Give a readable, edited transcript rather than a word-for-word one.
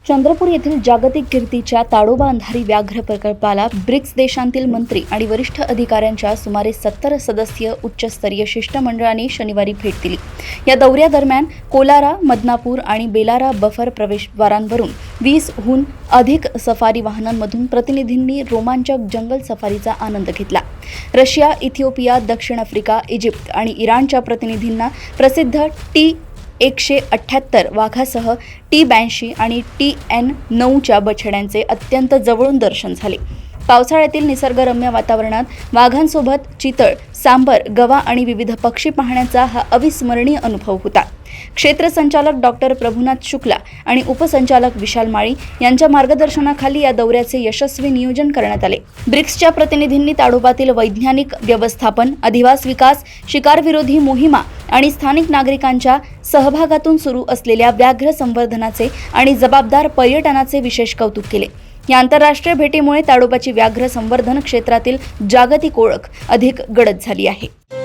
चंद्रपूर येथील जागतिक कीर्तीच्या ताडोबा अंधारी व्याघ्र प्रकल्पाला ब्रिक्स देशांतील मंत्री आणि वरिष्ठ अधिकाऱ्यांच्या सुमारे 70 सदस्यीय उच्चस्तरीय शिष्टमंडळाने शनिवारी भेट दिली। या दौऱ्यादरम्यान कोलारा, मदनापूर आणि बेलारा बफर प्रवेशद्वारांवरून 20हून अधिक सफारी वाहनांमधून प्रतिनिधींनी रोमांचक जंगल सफारीचा आनंद घेतला। रशिया, इथिओपिया, दक्षिण आफ्रिका, इजिप्त आणि इराणच्या प्रतिनिधींना प्रसिद्ध T178 वाघासह T82 आणि TN9च्या बछड्यांचे अत्यंत जवळून दर्शन झाले। पावसाळ्यातील निसर्गरम्य वातावरणात वाघांसोबत चितळ, सांबर, गवा आणि विविध पक्षी पाहण्याचा हा अविस्मरणीय अनुभव होता। क्षेत्र संचालक डॉक्टर प्रभुनाथ शुक्ला आणि उपसंचालक विशाल माळी यांच्या मार्गदर्शनाखाली या दौऱ्याचे यशस्वी नियोजन करण्यात आले। ब्रिक्सच्या प्रतिनिधींनी ताडोबातील वैज्ञानिक व्यवस्थापन, अधिवास विकास, शिकार विरोधी मोहिमा आणि स्थानिक नागरिकांच्या सहभागातून सुरू असलेल्या व्याघ्र संवर्धनाचे आणि जबाबदार पर्यटनाचे विशेष कौतुक केले। या आंतरराष्ट्रीय भेटीमुळे ताडोबाची व्याघ्र संवर्धन क्षेत्रातील जागतिक ओळख अधिक गडद झाली आहे।